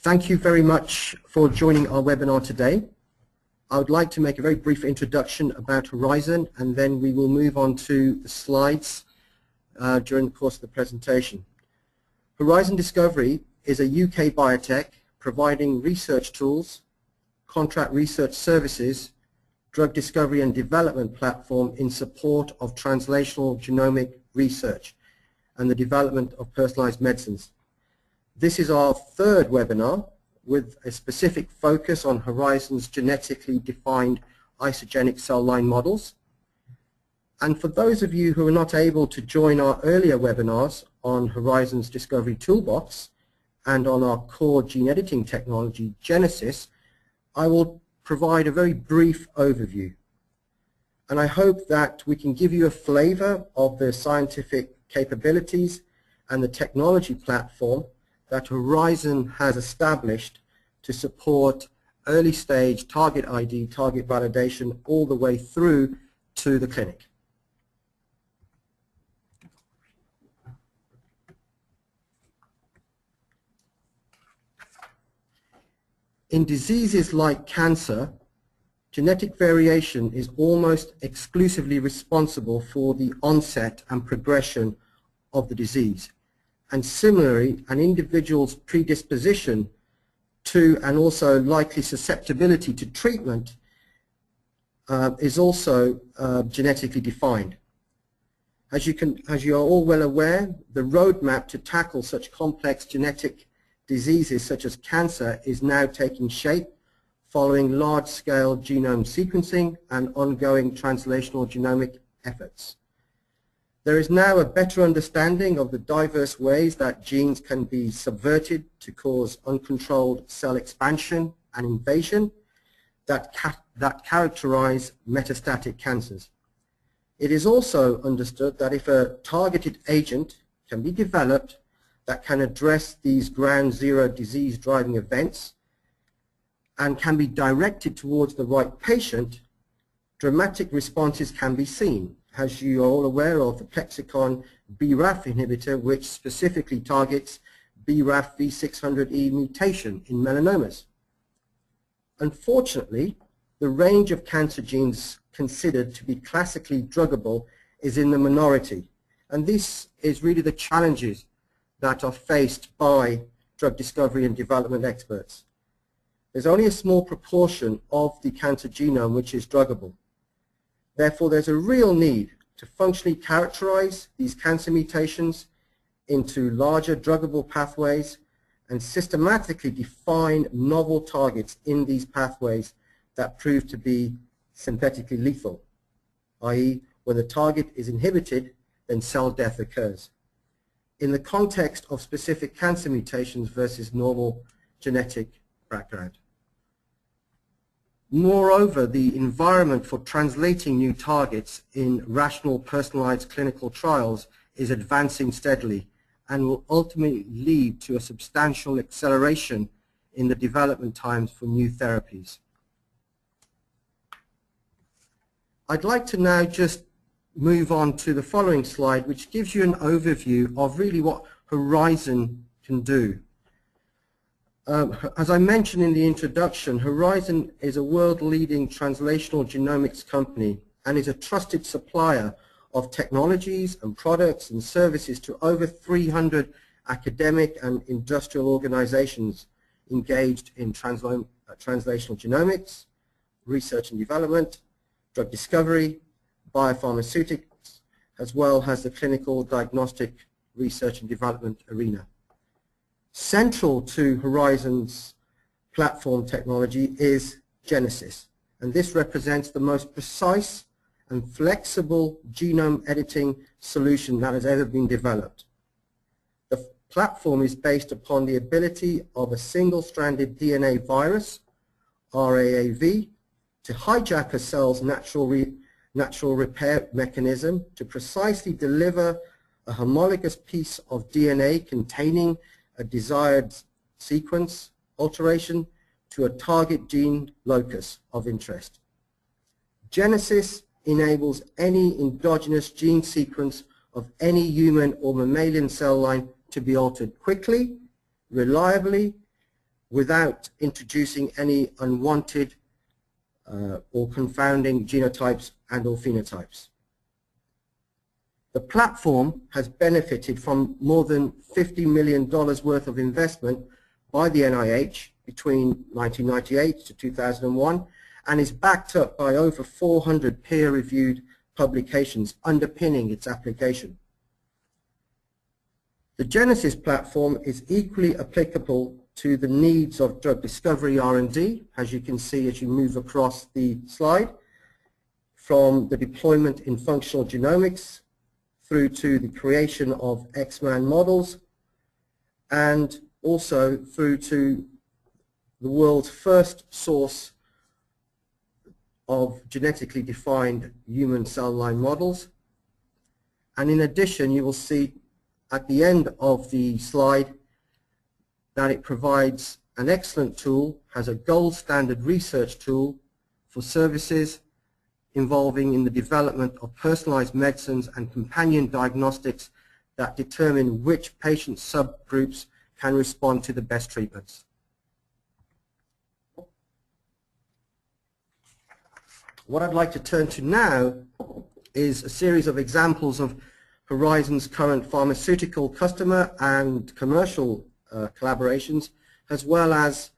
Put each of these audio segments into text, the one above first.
Thank you very much for joining our webinar today. I would like to make a very brief introduction about Horizon, and then we will move on to the slides during the course of the presentation. Horizon Discovery is a UK biotech providing research tools, contract research services, drug discovery and development platform in support of translational genomic research and the development of personalized medicines. This is our third webinar with a specific focus on Horizon's genetically defined isogenic cell line models. And for those of you who are not able to join our earlier webinars on Horizon's Discovery Toolbox and on our core gene editing technology, Genesis, I will provide a very brief overview. And I hope that we can give you a flavor of the scientific capabilities and the technology platform that Horizon has established to support early stage target ID, target validation, all the way through to the clinic. In diseases like cancer, genetic variation is almost exclusively responsible for the onset and progression of the disease. And similarly, an individual's predisposition to and also likely susceptibility to treatment is also genetically defined. As you are all well aware, the roadmap to tackle such complex genetic diseases such as cancer is now taking shape following large-scale genome sequencing and ongoing translational genomic efforts. There is now a better understanding of the diverse ways that genes can be subverted to cause uncontrolled cell expansion and invasion that characterize metastatic cancers. It is also understood that if a targeted agent can be developed that can address these ground zero disease driving events and can be directed towards the right patient, dramatic responses can be seen. As you are all aware of the Plexicon BRAF inhibitor, which specifically targets BRAF V600E mutation in melanomas. Unfortunately, the range of cancer genes considered to be classically druggable is in the minority, and this is really the challenges that are faced by drug discovery and development experts. There's only a small proportion of the cancer genome which is druggable. Therefore, there's a real need to functionally characterize these cancer mutations into larger druggable pathways and systematically define novel targets in these pathways that prove to be synthetically lethal, i.e. when the target is inhibited, then cell death occurs. In the context of specific cancer mutations versus normal genetic background. Moreover, the environment for translating new targets in rational personalized clinical trials is advancing steadily and will ultimately lead to a substantial acceleration in the development times for new therapies. I'd like to now just move on to the following slide, which gives you an overview of really what Horizon can do. As I mentioned in the introduction, Horizon is a world-leading translational genomics company and is a trusted supplier of technologies and products and services to over 300 academic and industrial organizations engaged in translational genomics, research and development, drug discovery, biopharmaceutics, as well as the clinical diagnostic research and development arena. Central to Horizon's platform technology is Genesis, and this represents the most precise and flexible genome editing solution that has ever been developed. The platform is based upon the ability of a single-stranded DNA virus, rAAV, to hijack a cell's natural repair mechanism to precisely deliver a homologous piece of DNA containing a desired sequence alteration to a target gene locus of interest. Genesis enables any endogenous gene sequence of any human or mammalian cell line to be altered quickly, reliably, without introducing any unwanted or confounding genotypes and or phenotypes. The platform has benefited from more than $50 million worth of investment by the NIH between 1998 to 2001 and is backed up by over 400 peer-reviewed publications underpinning its application. The Genesis platform is equally applicable to the needs of drug discovery R&D, as you can see as you move across the slide, from the deployment in functional genomics through to the creation of Exman models, and also through to the world's first source of genetically defined human cell line models. And in addition, you will see at the end of the slide that it provides an excellent tool, has a gold standard research tool for services involving in the development of personalized medicines and companion diagnostics that determine which patient subgroups can respond to the best treatments. What I'd like to turn to now is a series of examples of Horizon's current pharmaceutical customer and commercial collaborations, as well as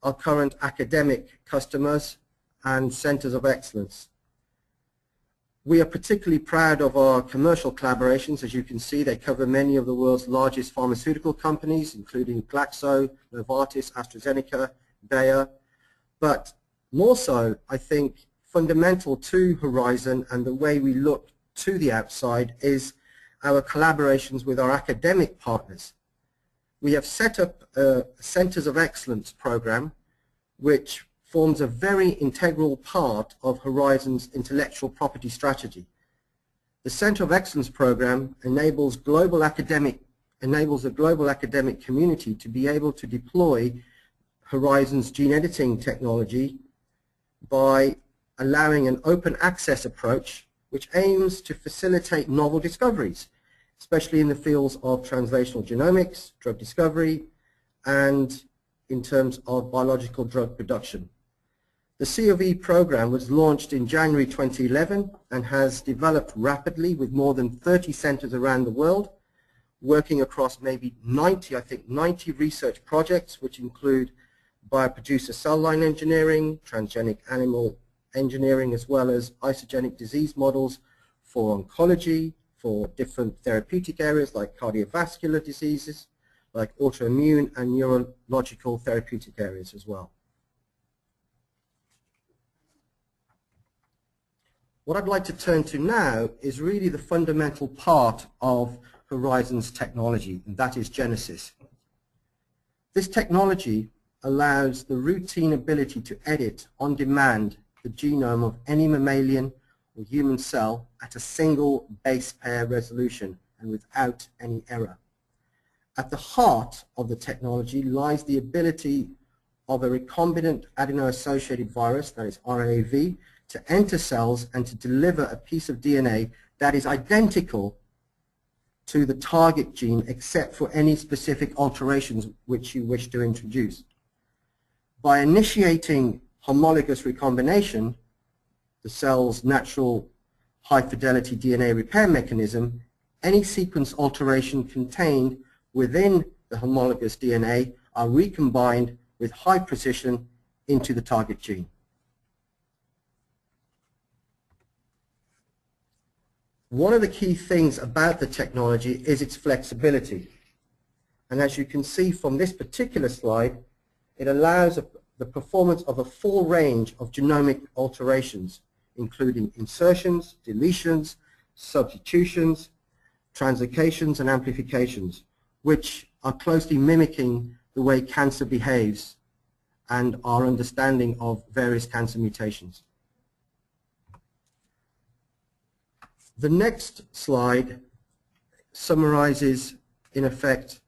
our current academic customers and centers of excellence. We are particularly proud of our commercial collaborations. As you can see, they cover many of the world's largest pharmaceutical companies, including Glaxo, Novartis, AstraZeneca, Bayer. But more so, I think, fundamental to Horizon and the way we look to the outside is our collaborations with our academic partners. We have set up a Centers of Excellence program which forms a very integral part of Horizon's intellectual property strategy. The Center of Excellence program enables a global academic community to be able to deploy Horizon's gene editing technology by allowing an open access approach which aims to facilitate novel discoveries, especially in the fields of translational genomics, drug discovery, and in terms of biological drug production. The COV program was launched in January 2011 and has developed rapidly with more than 30 centers around the world, working across maybe 90 research projects, which include bioproducer cell line engineering, transgenic animal engineering, as well as isogenic disease models for oncology, for different therapeutic areas like cardiovascular diseases, like autoimmune and neurological therapeutic areas as well. What I'd like to turn to now is really the fundamental part of Horizon's technology, and that is Genesis. This technology allows the routine ability to edit on demand the genome of any mammalian or human cell at a single base pair resolution and without any error. At the heart of the technology lies the ability of a recombinant adeno-associated virus, that is rAAV, to enter cells and to deliver a piece of DNA that is identical to the target gene except for any specific alterations which you wish to introduce. By initiating homologous recombination, the cell's natural high-fidelity DNA repair mechanism, any sequence alteration contained within the homologous DNA are recombined with high precision into the target gene. One of the key things about the technology is its flexibility. And as you can see from this particular slide, it allows the performance of a full range of genomic alterations, including insertions, deletions, substitutions, translocations, and amplifications, which are closely mimicking the way cancer behaves and our understanding of various cancer mutations. The next slide summarizes, in effect,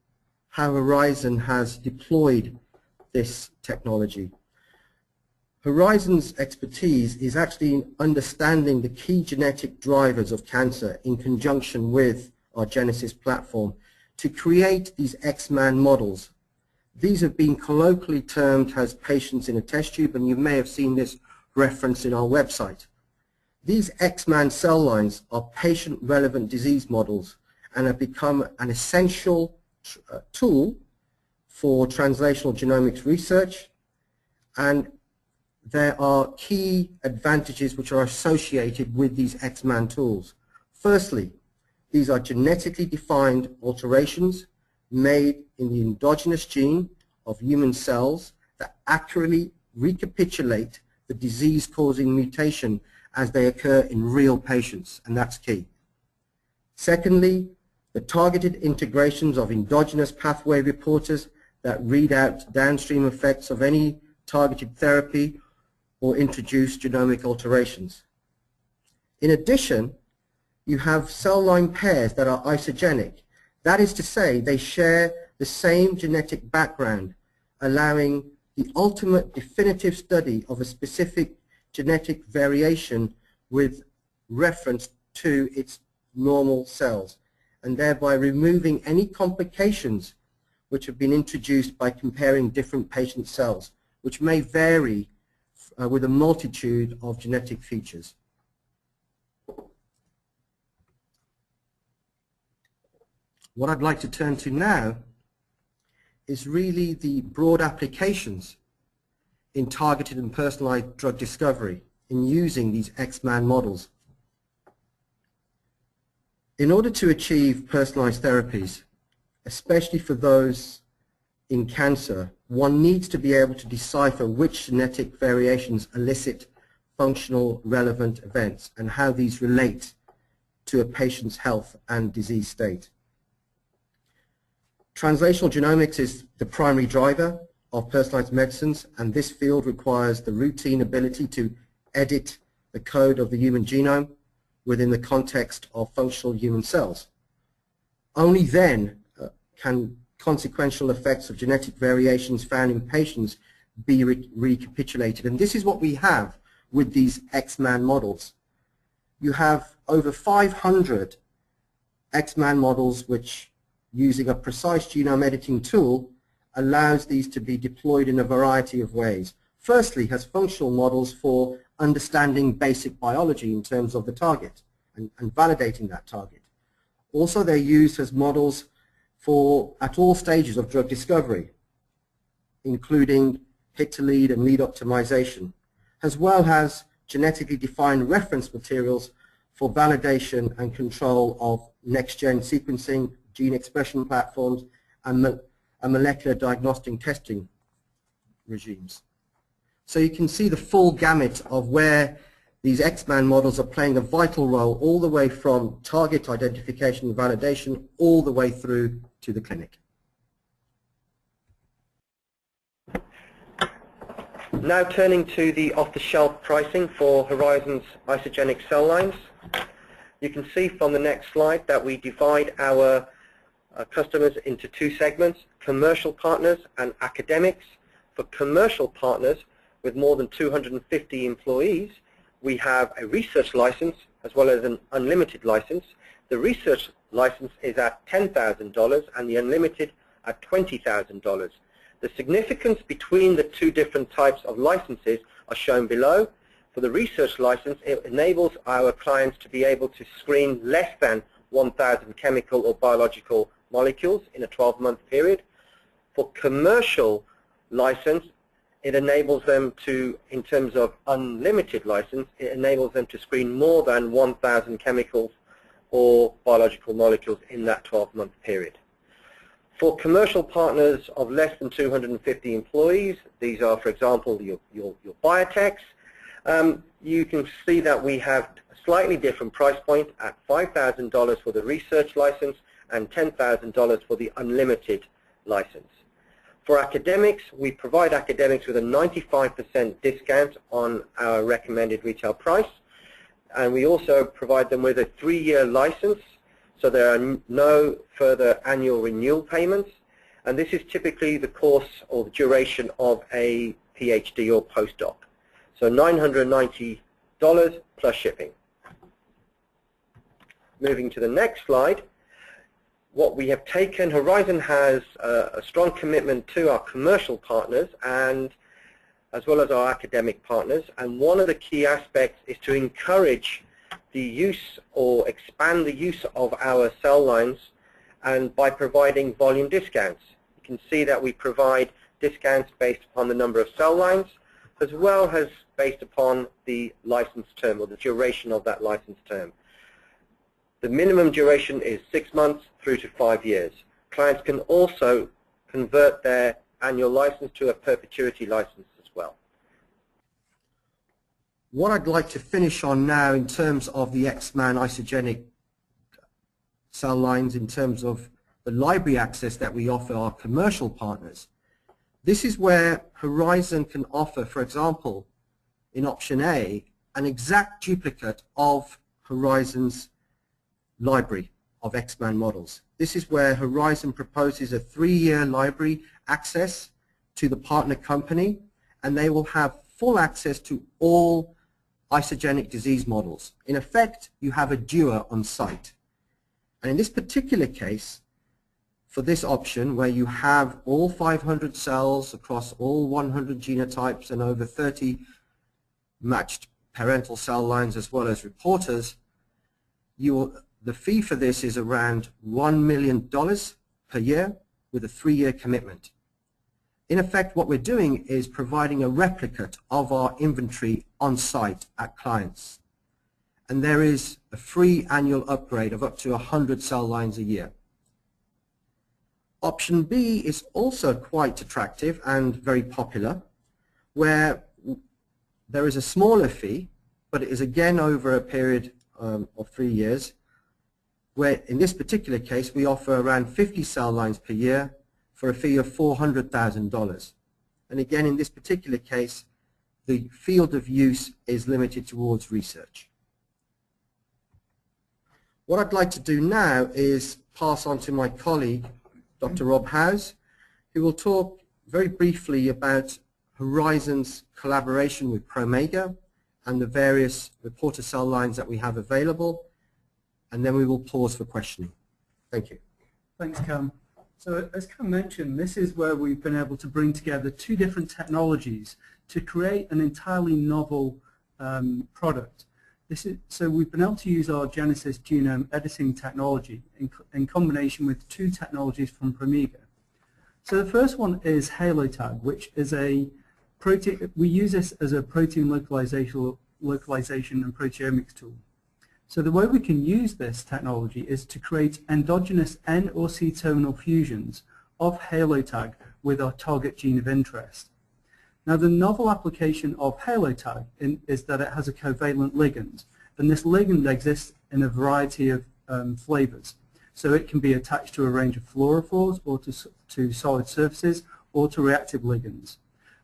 how Horizon has deployed this technology. Horizon's expertise is actually in understanding the key genetic drivers of cancer in conjunction with our Genesis platform to create these Exman models These have been colloquially termed as patients in a test tube, and you may have seen this referenced in our website. These Exman cell lines are patient-relevant disease models and have become an essential tool for translational genomics research, and there are key advantages which are associated with these Exman tools. Firstly, these are genetically defined alterations made in the endogenous gene of human cells that accurately recapitulate the disease-causing mutation as they occur in real patients, and that's key. Secondly, the targeted integrations of endogenous pathway reporters that read out downstream effects of any targeted therapy or introduce genomic alterations. In addition, you have cell line pairs that are isogenic. That is to say, they share the same genetic background, allowing the ultimate definitive study of a specific genetic variation with reference to its normal cells, and thereby removing any complications which have been introduced by comparing different patient cells, which may vary with a multitude of genetic features. What I'd like to turn to now is really the broad applications in targeted and personalized drug discovery in using these Exman models. In order to achieve personalized therapies, especially for those in cancer, one needs to be able to decipher which genetic variations elicit functional relevant events and how these relate to a patient's health and disease state. Translational genomics is the primary driver of personalized medicines, and this field requires the routine ability to edit the code of the human genome within the context of functional human cells. Only then can consequential effects of genetic variations found in patients be recapitulated. And this is what we have with these Exman models. You have over 500 Exman models which, using a precise genome editing tool, allows these to be deployed in a variety of ways. Firstly, has functional models for understanding basic biology in terms of the target and validating that target. Also, they're used as models at all stages of drug discovery, including hit to lead and lead optimization, as well as genetically defined reference materials for validation and control of next-gen sequencing, gene expression platforms, and molecular diagnostic testing regimes. So you can see the full gamut of where these Exman models are playing a vital role, all the way from target identification and validation all the way through to the clinic. Now turning to the off-the-shelf pricing for Horizon's isogenic cell lines. You can see from the next slide that we divide our customers into two segments, commercial partners and academics. For commercial partners with more than 250 employees, we have a research license as well as an unlimited license. The research license is at $10,000 and the unlimited at $20,000. The significance between the two different types of licenses are shown below. For the research license, it enables our clients to be able to screen less than 1,000 chemical or biological molecules in a 12-month period. For commercial license, it enables them to, in terms of unlimited license, it enables them to screen more than 1,000 chemicals or biological molecules in that 12-month period. For commercial partners of less than 250 employees, these are, for example, your biotechs, you can see that we have a slightly different price point at $5,000 for the research license and $10,000 for the unlimited license. For academics, we provide academics with a 95% discount on our recommended retail price, and we also provide them with a 3-year license, so there are no further annual renewal payments, and this is typically the course or the duration of a PhD or postdoc. So $990 plus shipping. Moving to the next slide, what we have taken, Horizon has a strong commitment to our commercial partners and as well as our academic partners, and one of the key aspects is to encourage the use or expand the use of our cell lines, and by providing volume discounts. You can see that we provide discounts based upon the number of cell lines as well as based upon the license term or the duration of that license term. The minimum duration is 6 months through to 5 years. Clients can also convert their annual license to a perpetuity license as well. What I'd like to finish on now in terms of the Exman Isogenic cell lines, in terms of the library access that we offer our commercial partners. This is where Horizon can offer, for example, in option A, an exact duplicate of Horizon's library of Exman models. This is where Horizon proposes a 3-year library access to the partner company, and they will have full access to all isogenic disease models. In effect, you have a doer on site. And in this particular case, for this option where you have all 500 cells across all 100 genotypes and over 30 matched parental cell lines as well as reporters, the fee for this is around $1 million per year with a 3-year commitment. In effect, what we're doing is providing a replicate of our inventory on site at clients. And there is a free annual upgrade of up to 100 cell lines a year. Option B is also quite attractive and very popular, where there is a smaller fee, but it is again over a period of 3 years, where in this particular case we offer around 50 cell lines per year for a fee of $400,000. And again, in this particular case, the field of use is limited towards research. What I'd like to do now is pass on to my colleague, Dr. Rob Howes, who will talk very briefly about Horizon's collaboration with Promega and the various reporter cell lines that we have available, and then we will pause for questioning. Thank you. Thanks, Cam. So as Cam mentioned, this is where we've been able to bring together 2 different technologies to create an entirely novel product. So we've been able to use our Genesis genome editing technology in combination with 2 technologies from Promega. So the first one is HaloTag, which is a protein. We use this as a protein localization and proteomics tool. So the way we can use this technology is to create endogenous N or C terminal fusions of HaloTag with our target gene of interest. Now the novel application of HaloTag is that it has a covalent ligand, and this ligand exists in a variety of flavors. So it can be attached to a range of fluorophores or to solid surfaces or to reactive ligands.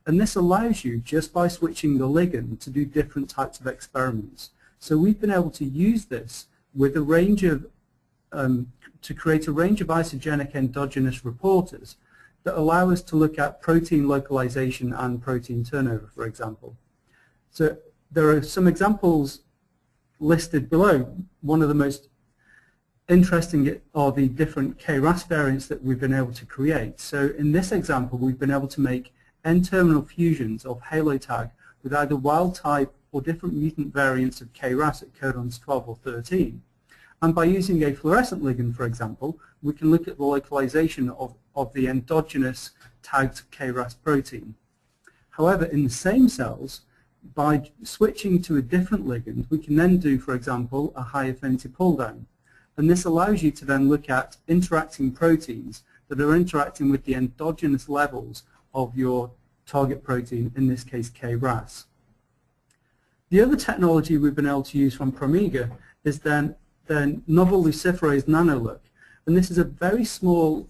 And this allows you, just by switching the ligand, to do different types of experiments. So we've been able to use this with a range of, to create a range of isogenic endogenous reporters that allow us to look at protein localization and protein turnover, for example. So there are some examples listed below. One of the most interesting are the different KRAS variants that we've been able to create. So in this example, we've been able to make N-terminal fusions of HaloTag with either wild type or different mutant variants of KRAS at codons 12 or 13. And by using a fluorescent ligand, for example, we can look at the localization of the endogenous tagged KRAS protein. However, in the same cells, by switching to a different ligand, we can then do, for example, a high affinity pull down. And this allows you to then look at interacting proteins that are interacting with the endogenous levels of your target protein, in this case KRAS. The other technology we've been able to use from Promega is then novel luciferase nanoluc. And this is a very small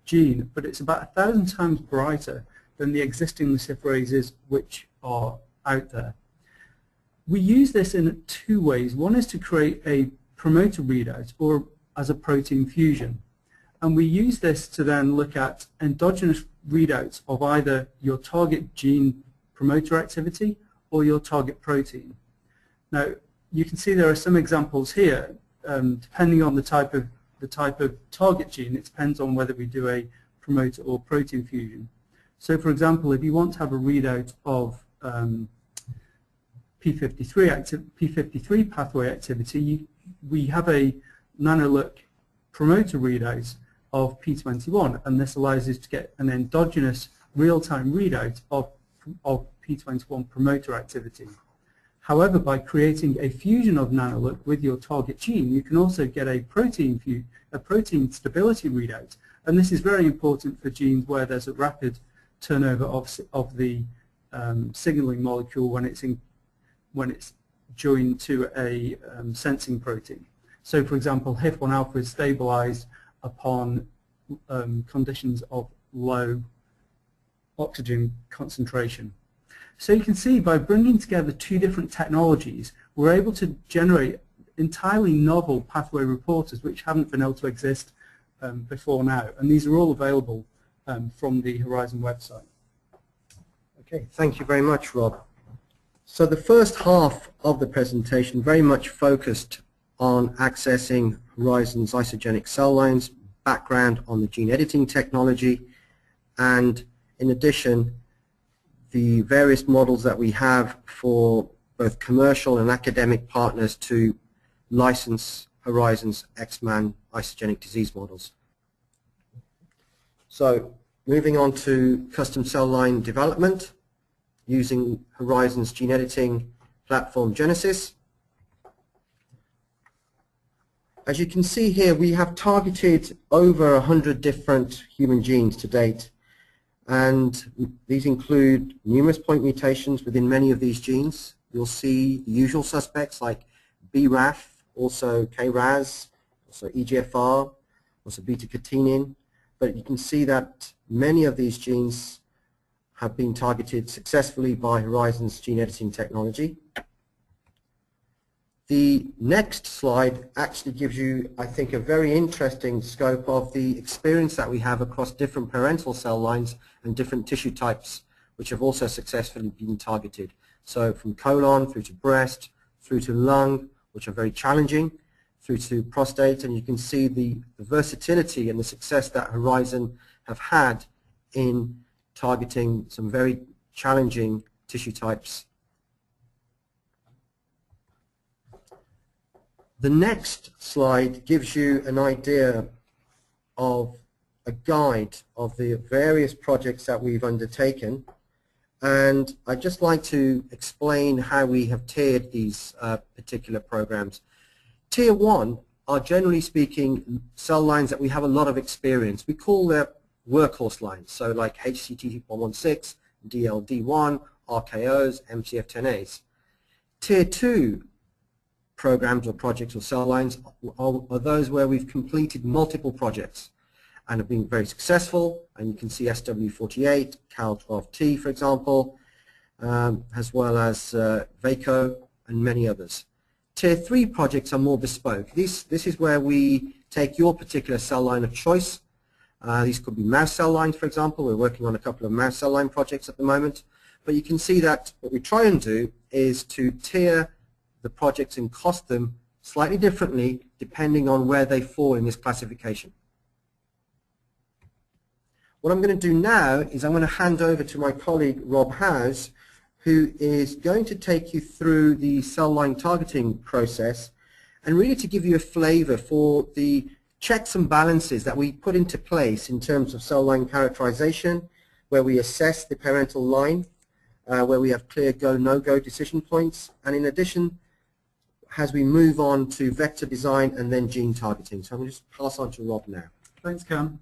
gene, but it's about 1,000 times brighter than the existing luciferases which are out there. We use this in 2 ways. One is to create a promoter readout or as a protein fusion. And we use this to then look at endogenous readouts of either your target gene promoter activity or your target protein. Now, you can see there are some examples here, depending on the type of the type of target gene, it depends on whether we do a promoter or protein fusion. So for example, if you want to have a readout of P53 pathway activity, we have a NanoLook promoter readout of P21, and this allows us to get an endogenous real-time readout of P21 promoter activity. However, by creating a fusion of NanoLook with your target gene, you can also get a protein stability readout, and this is very important for genes where there's a rapid turnover of the signaling molecule when it's joined to a sensing protein. So, for example, HIF1 alpha is stabilized upon conditions of low oxygen concentration. So you can see by bringing together two different technologies, we're able to generate entirely novel pathway reporters which haven't been able to exist before now. And these are all available from the Horizon website. Okay, thank you very much, Rob. So the first half of the presentation very much focused on accessing Horizon's isogenic cell lines, background on the gene editing technology, and in addition, the various models that we have for both commercial and academic partners to license Horizon's Exman isogenic disease models. So moving on to custom cell line development using Horizon's gene editing platform Genesis. As you can see here, we have targeted over 100 different human genes to date, and these include numerous point mutations within many of these genes. You'll see the usual suspects like BRAF, also KRAS, also EGFR, also beta-catenin, but you can see that many of these genes have been targeted successfully by Horizon's gene editing technology. The next slide actually gives you, I think, a very interesting scope of the experience that we have across different parental cell lines and different tissue types which have also successfully been targeted. So from colon through to breast, through to lung, which are very challenging, through to prostate, and you can see the versatility and the success that Horizon have had in targeting some very challenging tissue types. The next slide gives you an idea of a guide of the various projects that we've undertaken, and I'd just like to explain how we have tiered these particular programs. Tier 1 are, generally speaking, cell lines that we have a lot of experience. We call them workhorse lines, so like HCT116, DLD1, RKOs, MCF10As. Tier 2 programs or projects or cell lines are those where we've completed multiple projects and have been very successful, and you can see SW48, Cal12T, for example, as well as VACO and many others. Tier 3 projects are more bespoke. This is where we take your particular cell line of choice. These could be mouse cell lines, for example. We're working on a couple of mouse cell line projects at the moment. But you can see that what we try and do is to tier the projects and cost them slightly differently depending on where they fall in this classification. What I'm going to do now is I'm going to hand over to my colleague Rob Howes, who is going to take you through the cell line targeting process and really to give you a flavor for the checks and balances that we put into place in terms of cell line characterization, where we assess the parental line, where we have clear go, no-go decision points, and in addition, as we move on to vector design and then gene targeting. So I'm going to just pass on to Rob now. Thanks, Cam.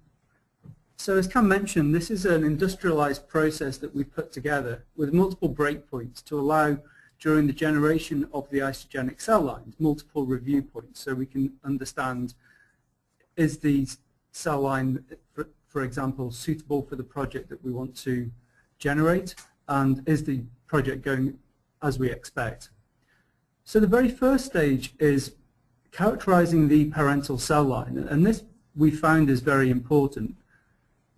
So as Cam mentioned, this is an industrialized process that we put together with multiple breakpoints to allow, during the generation of the isogenic cell lines, multiple review points so we can understand, is the cell line, for example, suitable for the project that we want to generate, and is the project going as we expect. So the very first stage is characterizing the parental cell line, and this we found is very important.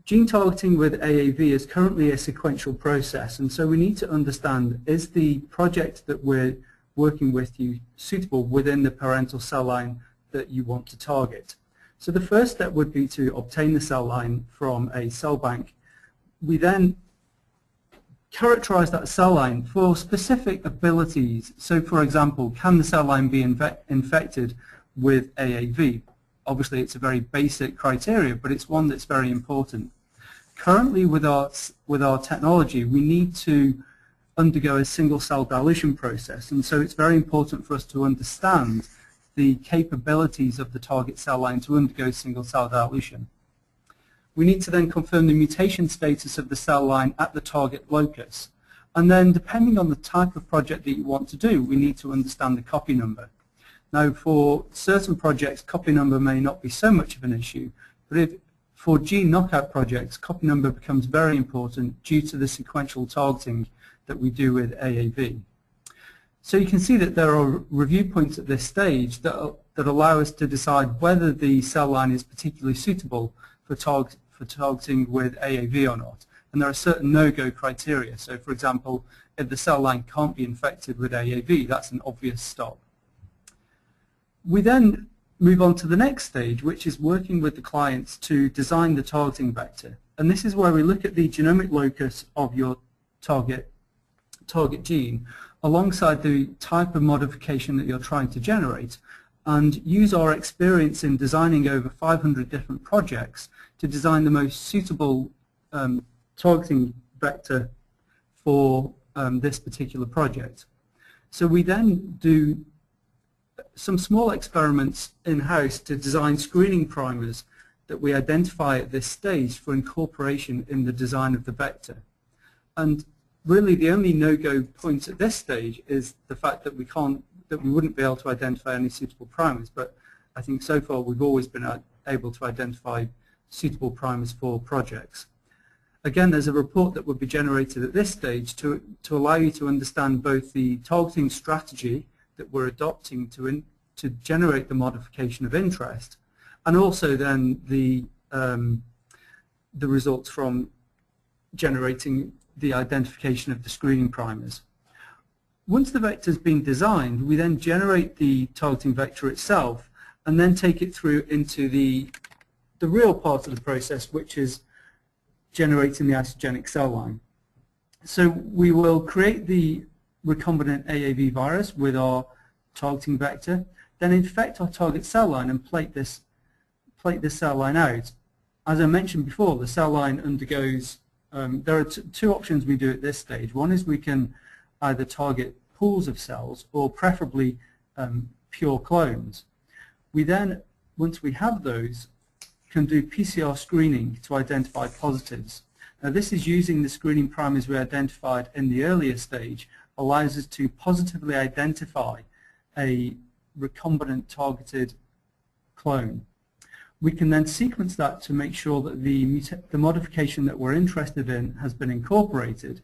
Gene targeting with AAV is currently a sequential process, and so we need to understand, is the project that we're working with you suitable within the parental cell line that you want to target? So the first step would be to obtain the cell line from a cell bank. We then characterize that cell line for specific abilities. So for example, can the cell line be infected with AAV? Obviously it's a very basic criteria, but it's one that's very important. Currently with our technology, we need to undergo a single cell dilution process, and so it's very important for us to understand the capabilities of the target cell line to undergo single cell dilution. We need to then confirm the mutation status of the cell line at the target locus, and then depending on the type of project that you want to do, we need to understand the copy number. Now for certain projects, copy number may not be so much of an issue, but for gene knockout projects, copy number becomes very important due to the sequential targeting that we do with AAV. So you can see that there are review points at this stage that allow us to decide whether the cell line is particularly suitable for targeting with AAV or not. And there are certain no-go criteria. So for example, if the cell line can't be infected with AAV, that's an obvious stop. We then move on to the next stage, which is working with the clients to design the targeting vector. And this is where we look at the genomic locus of your target gene alongside the type of modification that you're trying to generate, and use our experience in designing over 500 different projects to design the most suitable targeting vector for this particular project. So we then do some small experiments in-house to design screening primers that we identify at this stage for incorporation in the design of the vector. And really the only no-go point at this stage is the fact that we wouldn't be able to identify any suitable primers, but I think so far we've always been able to identify suitable primers for projects. Again, there's a report that would be generated at this stage to allow you to understand both the targeting strategy that we're adopting to generate the modification of interest, and also then the results from generating the identification of the screening primers. Once the vector has been designed, we then generate the targeting vector itself and then take it through into the real part of the process, which is generating the isogenic cell line. So we will create the recombinant AAV virus with our targeting vector, then infect our target cell line and plate this cell line out. As I mentioned before, the cell line undergoes there are two options we do at this stage. One is we can either target pools of cells or preferably pure clones. We then, once we have those, can do PCR screening to identify positives. Now this is using the screening primers we identified in the earlier stage, allows us to positively identify a recombinant targeted clone. We can then sequence that to make sure that the modification that we're interested in has been incorporated,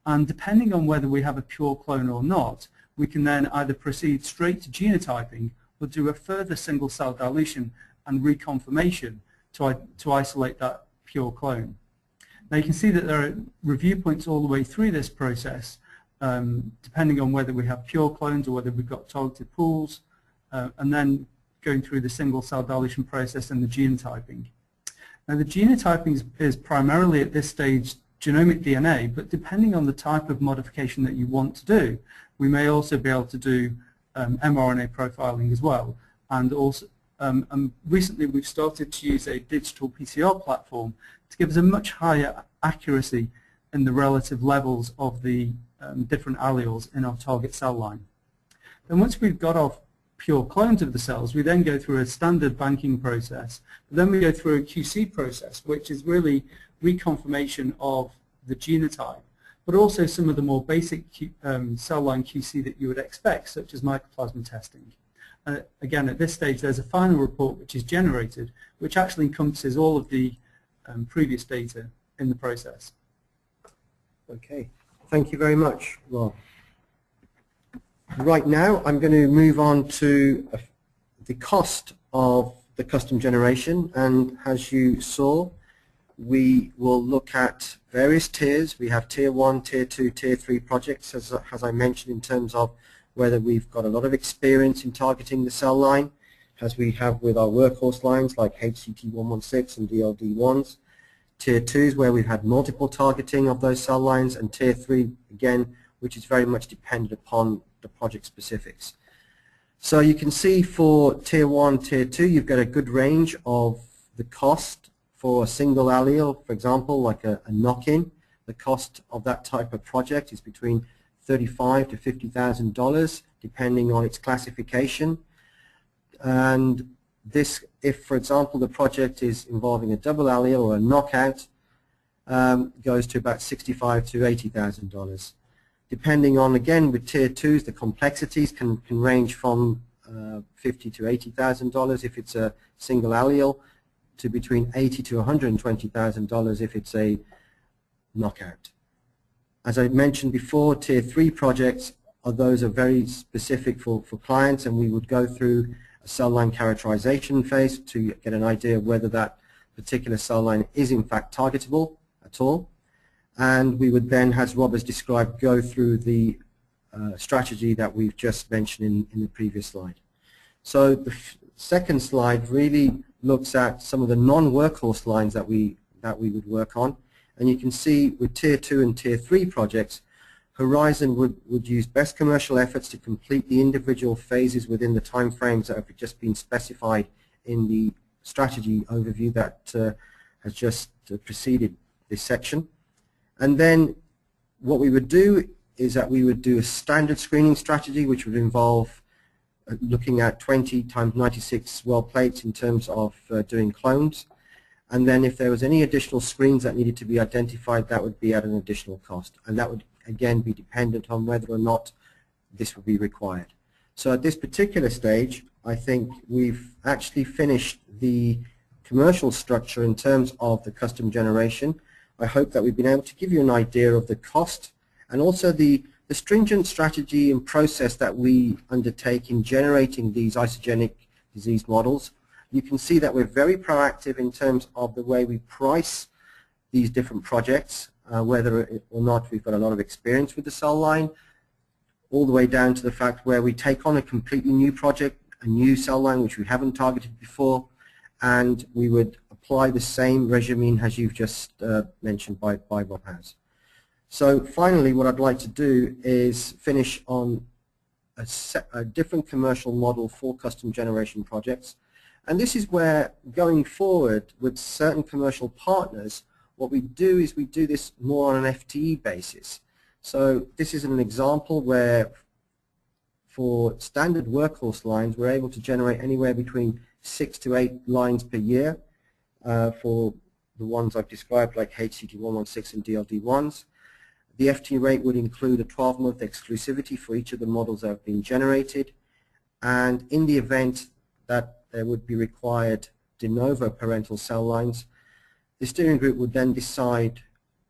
and depending on whether we have a pure clone or not, we can then either proceed straight to genotyping or do a further single cell dilution and reconfirmation to isolate that pure clone. Now you can see that there are review points all the way through this process, depending on whether we have pure clones or whether we've got targeted pools, and then going through the single cell dilution process and the genotyping. Now the genotyping is primarily at this stage genomic DNA, but depending on the type of modification that you want to do, we may also be able to do mRNA profiling as well. And also, recently we've started to use a digital PCR platform to give us a much higher accuracy in the relative levels of the different alleles in our target cell line. Then once we've got our pure clones of the cells, we then go through a standard banking process. Then we go through a QC process, which is really reconfirmation of the genotype, but also some of the more basic cell line QC that you would expect, such as mycoplasma testing. Again, at this stage, there's a final report which is generated, which actually encompasses all of the previous data in the process. Okay, thank you very much, Rob. Right now, I'm going to move on to the cost of the custom generation, and as you saw, we will look at various tiers. We have tier 1, tier 2, tier 3 projects, as I mentioned, in terms of whether we've got a lot of experience in targeting the cell line, as we have with our workhorse lines like HCT116 and DLD1s. Tier 2s where we've had multiple targeting of those cell lines, and Tier 3 again, which is very much dependent upon the project specifics. So you can see for Tier 1, Tier 2, you've got a good range of the cost for a single allele, for example, like a knock-in. The cost of that type of project is between $35,000 to $50,000, depending on its classification. And this, if for example the project is involving a double allele or a knockout, goes to about $65,000 to $80,000. Depending on, again, with Tier 2s, the complexities can range from $50,000 to $80,000 if it's a single allele, to between $80,000 to $120,000 if it's a knockout. As I mentioned before, Tier 3 projects are very specific for clients, and we would go through a cell line characterization phase to get an idea of whether that particular cell line is in fact targetable at all. And we would then, as Rob has described, go through the strategy that we've just mentioned in the previous slide. So the second slide really looks at some of the non-workhorse lines that we would work on. And you can see with Tier 2 and Tier 3 projects, Horizon would use best commercial efforts to complete the individual phases within the timeframes that have just been specified in the strategy overview that has just preceded this section. And then what we would do is that we would do a standard screening strategy, which would involve looking at 20 times 96 well plates in terms of doing clones. And then if there was any additional screens that needed to be identified, that would be at an additional cost. And that would, again, be dependent on whether or not this would be required. So at this particular stage, I think we've actually finished the commercial structure in terms of the custom generation. I hope that we've been able to give you an idea of the cost and also the stringent strategy and process that we undertake in generating these isogenic disease models. You can see that we're very proactive in terms of the way we price these different projects, whether or not we've got a lot of experience with the cell line, all the way down to the fact where we take on a completely new project, a new cell line which we haven't targeted before, and we would apply the same regimen as you've just mentioned by Bob House. So finally, what I'd like to do is finish on a different commercial model for custom generation projects. And this is where, going forward with certain commercial partners, what we do is we do this more on an FTE basis. So this is an example where for standard workhorse lines, we're able to generate anywhere between 6 to 8 lines per year for the ones I've described, like HCT116 and DLD1s. The FTE rate would include a 12-month exclusivity for each of the models that have been generated. And in the event that there would be required de novo parental cell lines, the steering group would then decide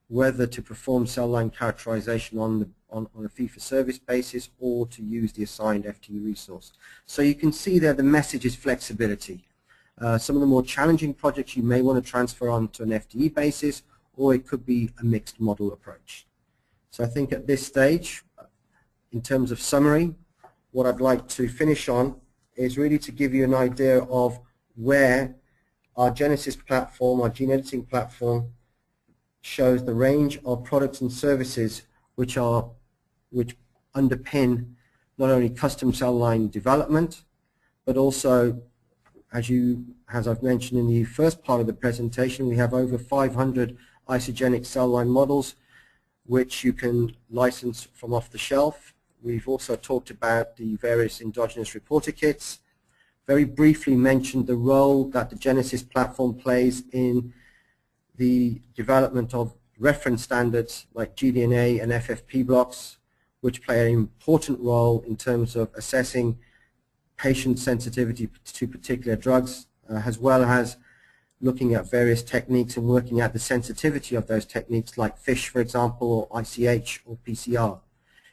whether to perform cell line characterization on a fee-for-service basis or to use the assigned FTE resource. So you can see there the message is flexibility. Some of the more challenging projects you may want to transfer onto an FTE basis, or it could be a mixed model approach. So I think at this stage, in terms of summary, what I'd like to finish on is really to give you an idea of where our Genesis platform, our gene editing platform, shows the range of products and services which underpin not only custom cell line development, but also, as I've mentioned in the first part of the presentation, we have over 500 isogenic cell line models which you can license from off the shelf. We've also talked about the various endogenous reporter kits. Very briefly mentioned the role that the Genesis platform plays in the development of reference standards like gDNA and FFP blocks, which play an important role in terms of assessing patient sensitivity to particular drugs, as well as looking at various techniques and working out the sensitivity of those techniques like FISH, for example, or ICH or PCR.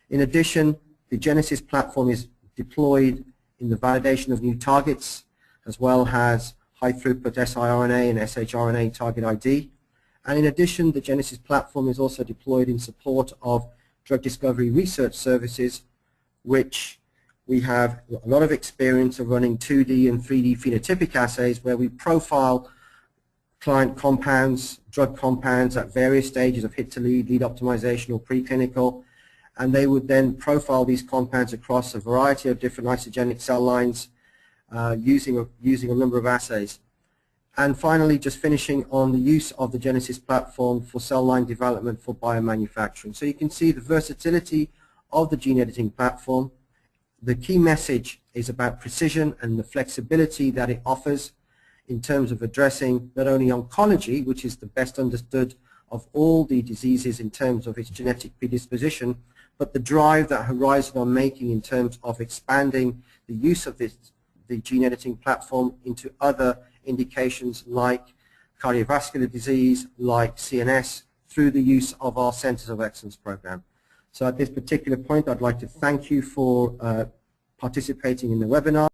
In addition, the Genesis platform is deployed in the validation of new targets, as well as high-throughput siRNA and shRNA target ID. And in addition, the Genesis platform is also deployed in support of drug discovery research services, which we have a lot of experience of running 2D and 3D phenotypic assays where we profile client compounds, drug compounds at various stages of hit to lead optimization or preclinical, and they would then profile these compounds across a variety of different isogenic cell lines using a number of assays. And finally, just finishing on the use of the Genesis platform for cell line development for biomanufacturing. So you can see the versatility of the gene editing platform. The key message is about precision and the flexibility that it offers in terms of addressing not only oncology, which is the best understood of all the diseases in terms of its genetic predisposition, but the drive that Horizon are making in terms of expanding the use of the gene editing platform into other indications like cardiovascular disease, like CNS, through the use of our Centers of Excellence program. So at this particular point, I'd like to thank you for participating in the webinar.